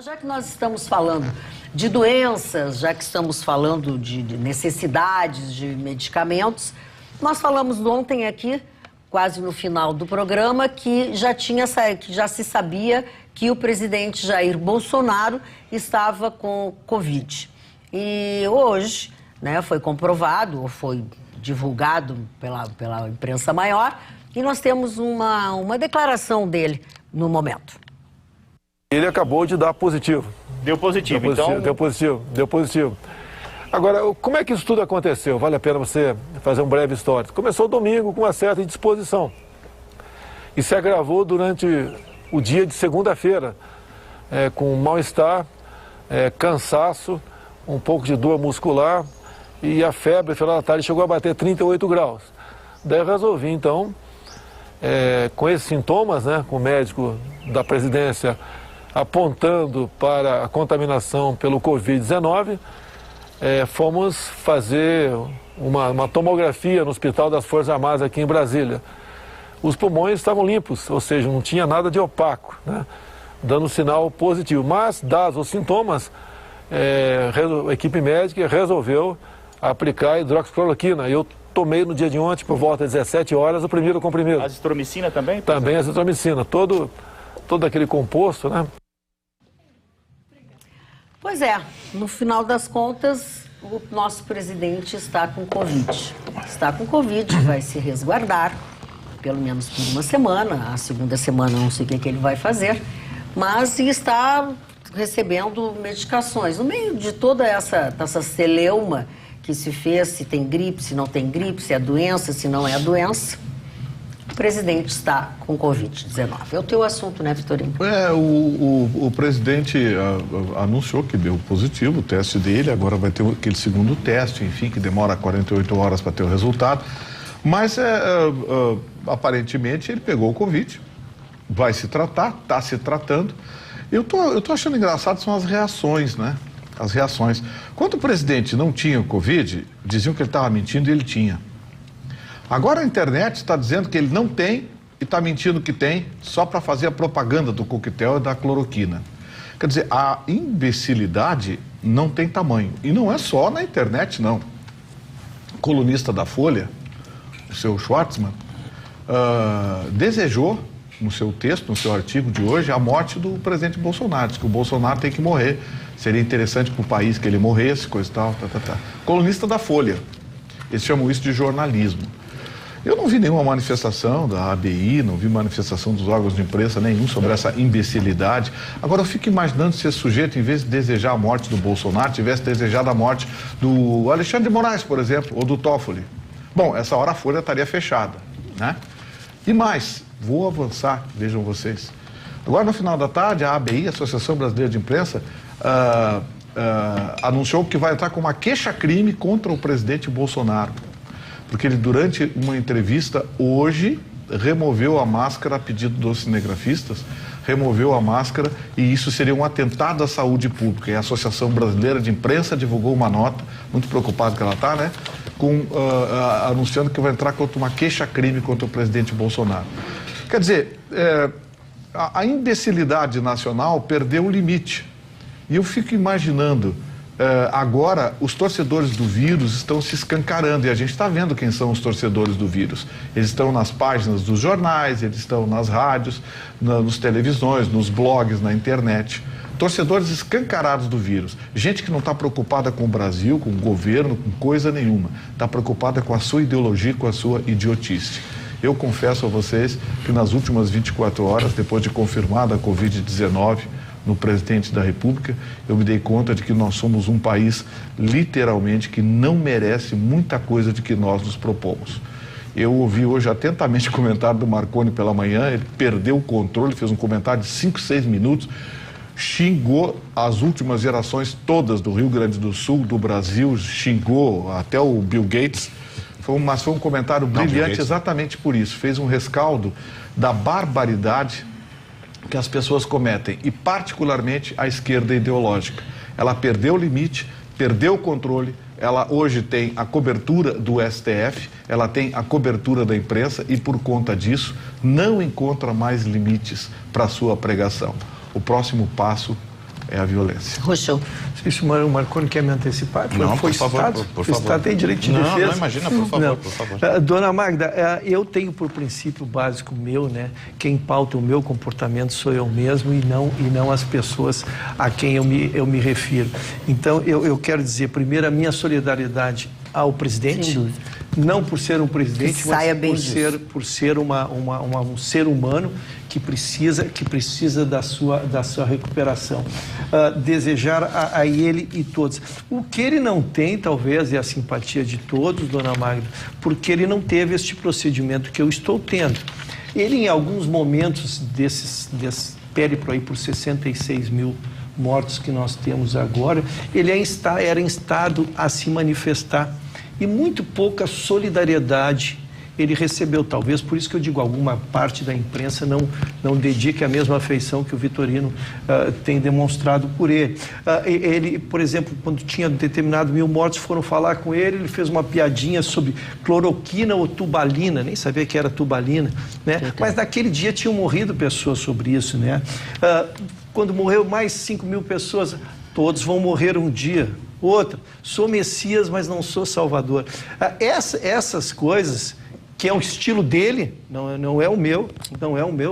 Já que nós estamos falando de doenças, já que estamos falando de necessidades de medicamentos, nós falamos ontem aqui, quase no final do programa, que já se sabia que o presidente Jair Bolsonaro estava com Covid. E hoje, né, foi comprovado, ou foi divulgado pela imprensa maior, e nós temos uma declaração dele no momento. Ele acabou de dar positivo. Deu positivo, então... Deu positivo. Agora, como é que isso tudo aconteceu? Vale a pena você fazer um breve histórico. Começou domingo com uma certa indisposição. E se agravou durante o dia de segunda-feira, com mal-estar, cansaço, um pouco de dor muscular e a febre, no final da tarde, chegou a bater 38 graus. Daí eu resolvi, então, com esses sintomas, né, com o médico da presidência apontando para a contaminação pelo Covid-19, fomos fazer uma tomografia no Hospital das Forças Armadas aqui em Brasília. Os pulmões estavam limpos, ou seja, não tinha nada de opaco, né, dando sinal positivo. Mas, dados os sintomas, a equipe médica resolveu aplicar hidroxicloroquina. Eu tomei no dia de ontem, por volta das 17 horas, o primeiro comprimido. Azitromicina também? Também azitromicina, todo aquele composto, né? Pois é, no final das contas, o nosso presidente está com Covid. Está com Covid, vai se resguardar, pelo menos por uma semana. A segunda semana não sei o que ele vai fazer, mas está recebendo medicações. No meio de toda essa celeuma que se fez, se tem gripe, se não tem gripe, se é doença, se não é doença, o presidente está com Covid-19. É o teu assunto, né, Vitorino? O presidente anunciou que deu positivo o teste dele, agora vai ter aquele segundo teste, enfim, que demora 48 horas para ter o resultado. Mas, aparentemente, ele pegou o Covid, vai se tratar, está se tratando. Eu tô achando engraçado são as reações, né? As reações. Quando o presidente não tinha o Covid, diziam que ele estava mentindo e ele tinha. Agora a internet está dizendo que ele não tem e está mentindo que tem só para fazer a propaganda do coquetel e da cloroquina. Quer dizer, a imbecilidade não tem tamanho. E não é só na internet, não. O colunista da Folha, o seu Schwartzman, desejou, no seu texto, no seu artigo de hoje, a morte do presidente Bolsonaro. Diz que o Bolsonaro tem que morrer. Seria interessante para o país que ele morresse, coisa e tal, Colunista da Folha. Eles chamam isso de jornalismo. Eu não vi nenhuma manifestação da ABI, não vi manifestação dos órgãos de imprensa nenhum sobre essa imbecilidade. Agora eu fico imaginando se esse sujeito, em vez de desejar a morte do Bolsonaro, tivesse desejado a morte do Alexandre de Moraes, por exemplo, ou do Toffoli. Bom, essa hora a Folha estaria fechada, né? E mais, vou avançar, vejam vocês. Agora, no final da tarde, a ABI, a Associação Brasileira de Imprensa, anunciou que vai entrar com uma queixa-crime contra o presidente Bolsonaro. Porque ele, durante uma entrevista hoje, removeu a máscara a pedido dos cinegrafistas, removeu a máscara e isso seria um atentado à saúde pública. E a Associação Brasileira de Imprensa divulgou uma nota, muito preocupada que ela está, né? Anunciando que vai entrar contra uma queixa-crime contra o presidente Bolsonaro. Quer dizer, a imbecilidade nacional perdeu o limite. E eu fico imaginando, agora os torcedores do vírus estão se escancarando e a gente está vendo quem são os torcedores do vírus. Eles estão nas páginas dos jornais, eles estão nas rádios, nas televisões, nos blogs, na internet. Torcedores escancarados do vírus. Gente que não está preocupada com o Brasil, com o governo, com coisa nenhuma. Está preocupada com a sua ideologia, com a sua idiotice. Eu confesso a vocês que nas últimas 24 horas, depois de confirmada a Covid-19 no presidente da República, eu me dei conta de que nós somos um país, literalmente, que não merece muita coisa de que nós nos propomos. Eu ouvi hoje atentamente o comentário do Marconi pela manhã, ele perdeu o controle, fez um comentário de 5, 6 minutos, xingou as últimas gerações todas do Rio Grande do Sul, do Brasil, xingou até o Bill Gates, mas foi um comentário brilhante exatamente por isso. Fez um rescaldo da barbaridade que as pessoas cometem, e particularmente a esquerda ideológica. Ela perdeu o limite, perdeu o controle, ela hoje tem a cobertura do STF, ela tem a cobertura da imprensa e, por conta disso, não encontra mais limites para a sua pregação. O próximo passo é a violência. Roxo. Se o Marconi quer me antecipar, Não, foi por favor, citado. por Foi favor. citado, tem direito de defesa. Não, imagina, por favor, por favor. Dona Magda, eu tenho por princípio básico meu, né? Quem pauta o meu comportamento sou eu mesmo e não as pessoas a quem eu me refiro. Então, eu quero dizer, primeiro, a minha solidariedade ao presidente, não por ser um presidente, mas por ser um ser humano que precisa da sua recuperação. Desejar a ele e todos. O que ele não tem, talvez, é a simpatia de todos, dona Magda, porque ele não teve este procedimento que eu estou tendo. Ele, em alguns momentos desse périplo aí por 66 mil mortos que nós temos agora, ele era instado a se manifestar. E muito pouca solidariedade ele recebeu, talvez, por isso que eu digo, alguma parte da imprensa não dedique a mesma afeição que o Vitorino tem demonstrado por ele. Ele, por exemplo, quando tinha determinado 1000 mortos, foram falar com ele fez uma piadinha sobre cloroquina ou tubalina, nem sabia que era tubalina, né? Mas naquele dia tinham morrido pessoas sobre isso, né? Quando morreu mais 5 mil pessoas, todos vão morrer um dia. Outra, sou Messias, mas não sou Salvador. Essas coisas, que é o estilo dele, não é o meu,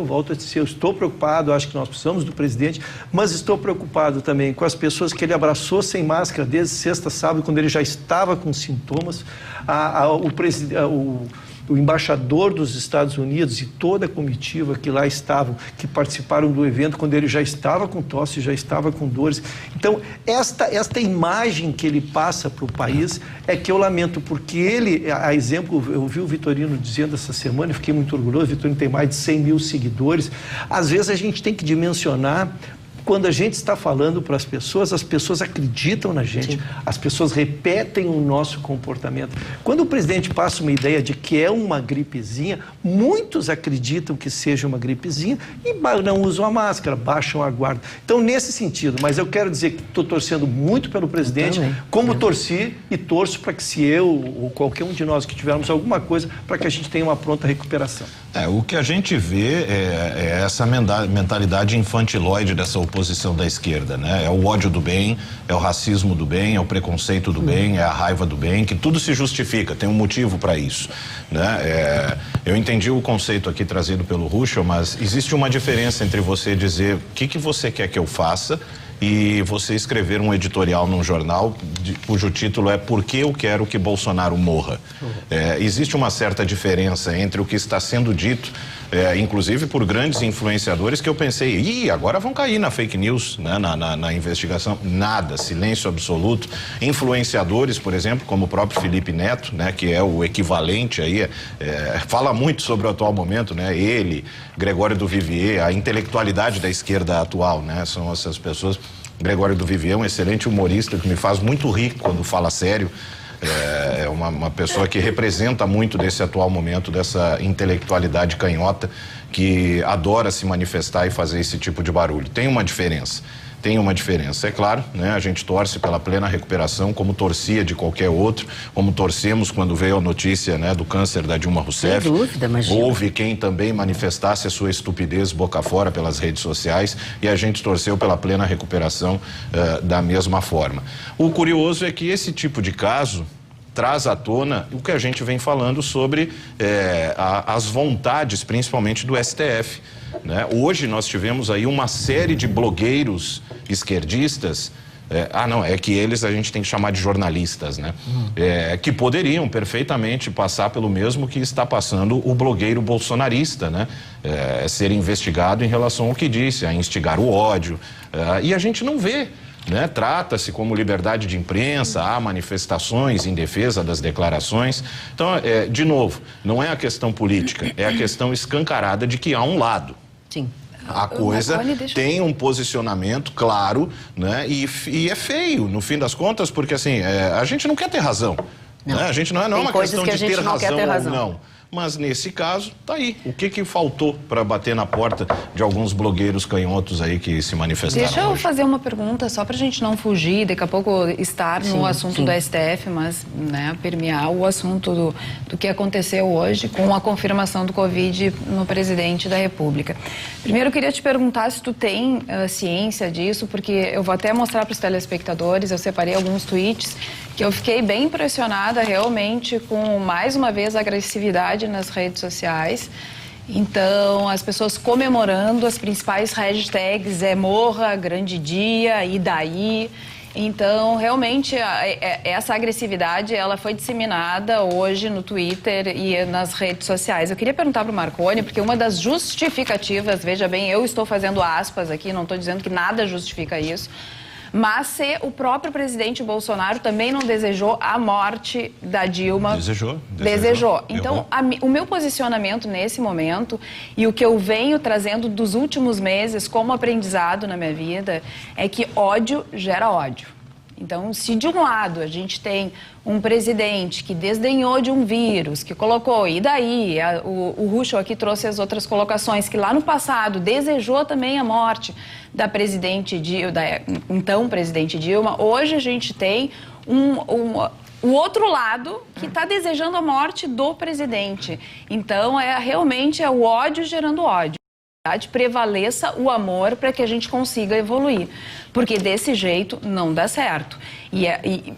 volto a dizer, eu estou preocupado, acho que nós precisamos do presidente, mas estou preocupado também com as pessoas que ele abraçou sem máscara desde sexta, sábado, quando ele já estava com sintomas, o embaixador dos Estados Unidos e toda a comitiva que lá estavam, que participaram do evento, quando ele já estava com tosse, já estava com dores. Então, esta imagem que ele passa para o país é que eu lamento, porque ele, a exemplo, eu vi o Vitorino dizendo essa semana, eu fiquei muito orgulhoso, o Vitorino tem mais de 100 mil seguidores. Às vezes a gente tem que dimensionar. Quando a gente está falando para as pessoas acreditam na gente, as pessoas repetem o nosso comportamento. Quando o presidente passa uma ideia de que é uma gripezinha, muitos acreditam que seja uma gripezinha e não usam a máscara, baixam a guarda. Então, nesse sentido, mas eu quero dizer que estou torcendo muito pelo presidente, como torci e torço para que se eu ou qualquer um de nós que tivermos alguma coisa, para que a gente tenha uma pronta recuperação. O que a gente vê é essa mentalidade infantiloide dessa oposição da esquerda, né? É o ódio do bem, é o racismo do bem, é o preconceito do bem, é a raiva do bem, que tudo se justifica, tem um motivo para isso, né? Eu entendi o conceito aqui trazido pelo Ruschel, mas existe uma diferença entre você dizer o que você quer que eu faça e você escrever um editorial num jornal cujo título é "Por que eu quero que Bolsonaro morra?". Existe uma certa diferença entre o que está sendo dito, inclusive por grandes influenciadores, que eu pensei, agora vão cair na fake news, né, na investigação. Nada, silêncio absoluto. Influenciadores, por exemplo, como o próprio Felipe Neto, né, que é o equivalente aí, fala muito sobre o atual momento, né? Ele, Gregório do Vivier, a intelectualidade da esquerda atual, né? São essas pessoas. Gregório do Vivier é um excelente humorista que me faz muito rir quando fala sério. É uma pessoa que representa muito desse atual momento, dessa intelectualidade canhota que adora se manifestar e fazer esse tipo de barulho. Tem uma diferença, é claro, né? A gente torce pela plena recuperação, como torcia de qualquer outro, como torcemos quando veio a notícia, né, do câncer da Dilma Rousseff. Sem dúvida, imagina. Houve quem também manifestasse a sua estupidez boca fora pelas redes sociais e a gente torceu pela plena recuperação da mesma forma. O curioso é que esse tipo de caso traz à tona o que a gente vem falando sobre as vontades, principalmente do STF, né? Hoje nós tivemos aí uma série de blogueiros esquerdistas, que eles a gente tem que chamar de jornalistas, né? Que poderiam perfeitamente passar pelo mesmo que está passando o blogueiro bolsonarista, né? Ser investigado em relação ao que disse, a instigar o ódio, e a gente não vê, né? Trata-se como liberdade de imprensa, há manifestações em defesa das declarações. Então, de novo, não é a questão política, é a questão escancarada de que há um lado. Sim. A coisa tem um posicionamento claro, né? E é feio, no fim das contas, porque assim, a gente não quer ter razão. Né? A gente não é uma questão de ter razão ou não. Mas nesse caso, tá aí. O que faltou para bater na porta de alguns blogueiros canhotos aí que se manifestaram Deixa eu hoje? fazer uma pergunta, só para a gente não fugir, daqui a pouco estar no assunto do STF, mas permear o assunto do que aconteceu hoje com a confirmação do Covid no presidente da República. Primeiro, eu queria te perguntar se tu tem ciência disso, porque eu vou até mostrar para os telespectadores, eu separei alguns tweets que eu fiquei bem impressionada realmente com, mais uma vez, a agressividade nas redes sociais. Então, as pessoas comemorando as principais hashtags morra, grande dia, e daí. Então, realmente, essa agressividade, ela foi disseminada hoje no Twitter e nas redes sociais. Eu queria perguntar para o Marconi, porque uma das justificativas, veja bem, eu estou fazendo aspas aqui, não estou dizendo que nada justifica isso, mas se o próprio presidente Bolsonaro também não desejou a morte da Dilma... Desejou. Então, o meu posicionamento nesse momento e o que eu venho trazendo dos últimos meses como aprendizado na minha vida é que ódio gera ódio. Então, se de um lado a gente tem um presidente que desdenhou de um vírus, que colocou, e daí o Ruschel aqui trouxe as outras colocações, que lá no passado desejou também a morte da então presidente Dilma, hoje a gente tem o outro lado que está desejando a morte do presidente. Então, realmente é o ódio gerando ódio. Prevaleça o amor para que a gente consiga evoluir, porque desse jeito não dá certo.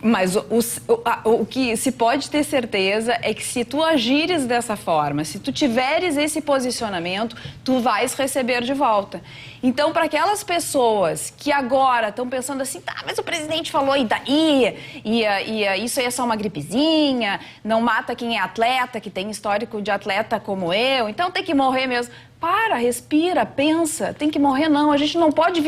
Mas o que se pode ter certeza é que se tu agires dessa forma, se tu tiveres esse posicionamento, tu vais receber de volta. Então, para aquelas pessoas que agora estão pensando assim, tá, mas o presidente falou e daí, isso aí é só uma gripezinha, não mata quem é atleta, que tem histórico de atleta como eu, então tem que morrer mesmo. Para, respira, pensa, tem que morrer não, a gente não pode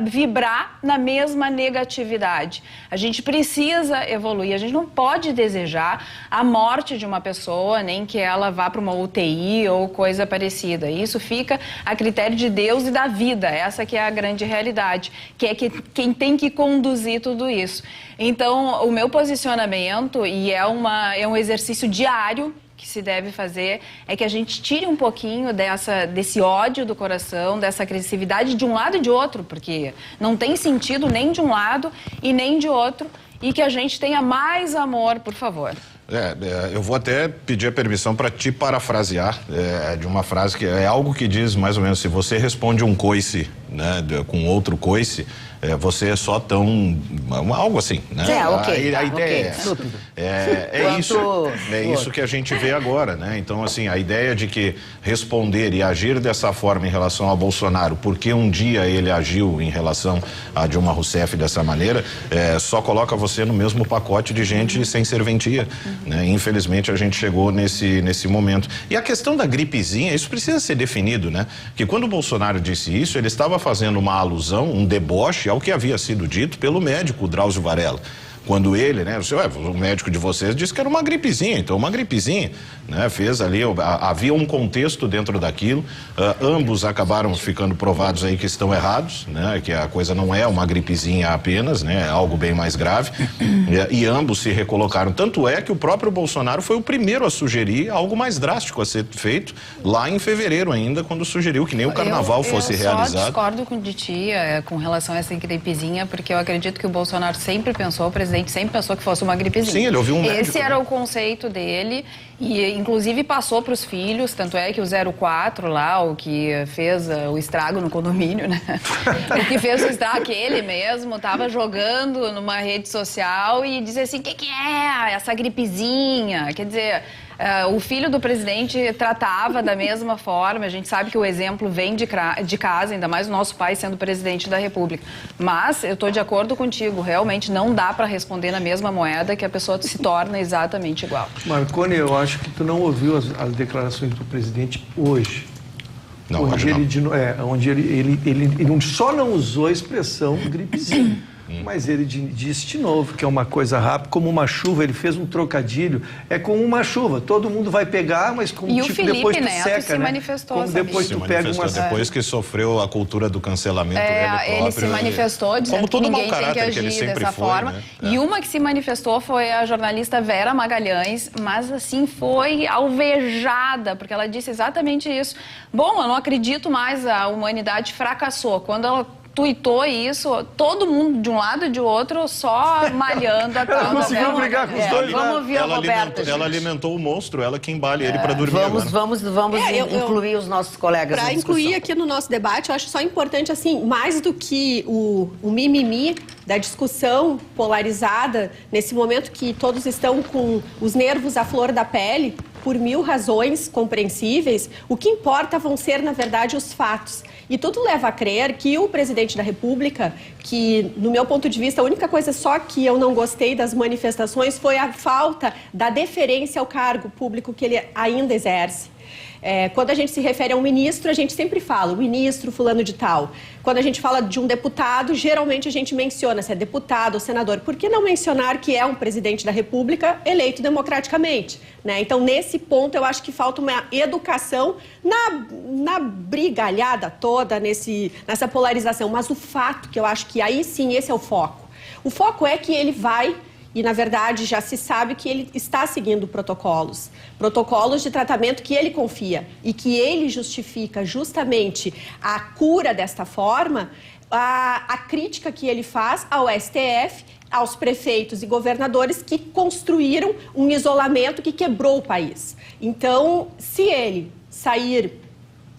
vibrar na mesma negatividade. A gente precisa evoluir, a gente não pode desejar a morte de uma pessoa, nem que ela vá para uma UTI ou coisa parecida. Isso fica a critério de Deus e da vida, essa que é a grande realidade, que é quem tem que conduzir tudo isso. Então, o meu posicionamento, e é um exercício diário, que se deve fazer é que a gente tire um pouquinho desse ódio do coração, dessa agressividade de um lado e de outro, porque não tem sentido nem de um lado e nem de outro, e que a gente tenha mais amor, por favor. Eu vou até pedir a permissão para te parafrasear de uma frase que é algo que diz mais ou menos, se você responde um coice, né, com outro coice, você é só tão... algo assim, né? A ideia é isso que a gente vê agora, né? Então, assim, a ideia de que responder e agir dessa forma em relação a Bolsonaro, porque um dia ele agiu em relação a Dilma Rousseff dessa maneira, só coloca você no mesmo pacote de gente sem serventia, né? Infelizmente, a gente chegou nesse momento. E a questão da gripezinha, isso precisa ser definido, né? Que quando o Bolsonaro disse isso, ele estava fazendo uma alusão, um deboche ao que havia sido dito pelo médico Drauzio Varella. Quando ele, né, o médico de vocês disse que era uma gripezinha, então uma gripezinha, né, fez ali, havia um contexto dentro daquilo, ambos acabaram ficando provados aí que estão errados, né, que a coisa não é uma gripezinha apenas, né, é algo bem mais grave, e ambos se recolocaram, tanto é que o próprio Bolsonaro foi o primeiro a sugerir algo mais drástico a ser feito lá em fevereiro ainda, quando sugeriu que nem o carnaval fosse realizado. Eu só discordo de ti com relação a essa gripezinha, porque eu acredito que o Bolsonaro sempre pensou, o presidente sempre pensou que fosse uma gripezinha. Sim, ele ouviu um médico. Esse era o conceito dele e, inclusive, passou para os filhos, tanto é que o 04 lá, o que fez o estrago no condomínio, né? O que fez o estrago, que ele mesmo estava jogando numa rede social e dizia assim, o que é essa gripezinha? Quer dizer... o filho do presidente tratava da mesma forma, a gente sabe que o exemplo vem de casa, ainda mais o nosso pai sendo presidente da República. Mas eu estou de acordo contigo, realmente não dá para responder na mesma moeda que a pessoa se torna exatamente igual. Marconi, eu acho que tu não ouviu as declarações do presidente hoje. Não, onde ele só não usou a expressão gripezinha. Mas ele disse de novo que é uma coisa rápida, como uma chuva, ele fez um trocadilho, é como uma chuva, todo mundo vai pegar, mas como E tipo, o Felipe depois tu Neto seca, se manifestou, como sabe? depois Se tu pega uma... depois que sofreu a cultura do cancelamento Ele se manifestou dizendo como todo que mau ninguém tem que caráter que ele agir sempre dessa foi, forma. né? E uma que se manifestou foi a jornalista Vera Magalhães, mas assim, foi alvejada, porque ela disse exatamente isso. Bom, eu não acredito mais, a humanidade fracassou. Quando ela tuitou isso, todo mundo de um lado e de outro só malhando a tal. Conseguiu brigar com os dois, Vamos ouvir a Roberta, ela alimentou o monstro, ela que embale ele para dormir. Vamos incluir os nossos colegas Para na discussão. incluir aqui no nosso debate, eu acho só importante, assim, mais do que o mimimi da discussão polarizada, nesse momento que todos estão com os nervos à flor da pele, por mil razões compreensíveis, o que importa vão ser, na verdade, os fatos. E tudo leva a crer que o presidente da República, que, no meu ponto de vista, a única coisa só que eu não gostei das manifestações foi a falta da deferência ao cargo público que ele ainda exerce. Quando a gente se refere a um ministro, a gente sempre fala, o ministro fulano de tal. Quando a gente fala de um deputado, geralmente a gente menciona se é deputado ou senador. Por que não mencionar que é um presidente da República eleito democraticamente? Né? Então, nesse ponto, eu acho que falta uma educação na brigalhada toda, nessa polarização. Mas o fato que eu acho que aí sim, esse é o foco. O foco é que ele vai... E, na verdade, já se sabe que ele está seguindo protocolos de tratamento que ele confia e que ele justifica justamente a cura desta forma, a crítica que ele faz ao STF, aos prefeitos e governadores que construíram um isolamento que quebrou o país. Então, se ele sair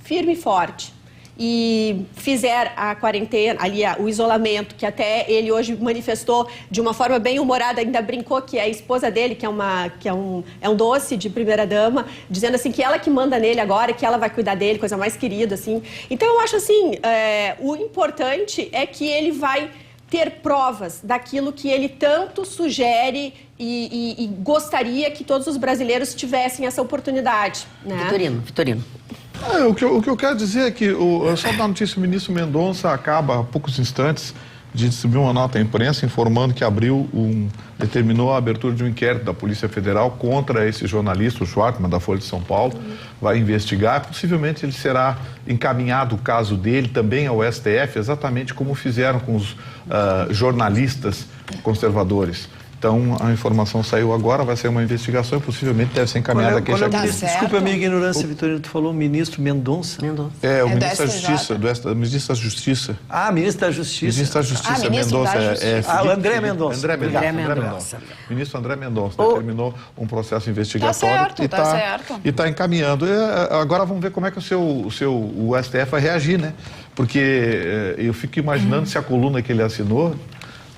firme e forte e fizer a quarentena, ali o isolamento, que até ele hoje manifestou de uma forma bem humorada, ainda brincou que é a esposa dele, que é um doce de primeira-dama, dizendo assim que ela que manda nele agora, que ela vai cuidar dele, coisa mais querida, assim. Então, eu acho assim, o importante é que ele vai ter provas daquilo que ele tanto sugere e gostaria que todos os brasileiros tivessem essa oportunidade. Né? Vitorino. O que eu quero dizer é que, só dar notícia, o ministro Mendonça acaba, há poucos instantes, de distribuir uma nota à imprensa informando que determinou a abertura de um inquérito da Polícia Federal contra esse jornalista, o Schwartzman, da Folha de São Paulo, vai investigar. Possivelmente ele será encaminhado o caso dele também ao STF, exatamente como fizeram com os jornalistas conservadores. Então, a informação saiu agora, vai ser uma investigação e possivelmente deve ser encaminhada a queixa. Desculpa a minha ignorância, Vitorino, tu falou ministro Mendonça? O ministro da Justiça, ministro da Justiça. Ah, ministro da Justiça. Ministro da Justiça, Mendonça. O André Mendonça. André Mendonça. Ministro André Mendonça determinou um processo investigatório e está encaminhando. Agora vamos ver como é que o STF vai reagir, né? Porque eu fico imaginando se a coluna que ele assinou,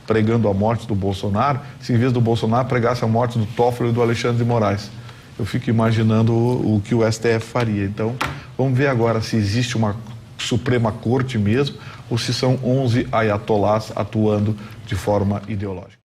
pregando a morte do Bolsonaro, se em vez do Bolsonaro pregasse a morte do Toffoli e do Alexandre de Moraes. Eu fico imaginando o que o STF faria. Então, vamos ver agora se existe uma Suprema Corte mesmo ou se são 11 ayatollahs atuando de forma ideológica.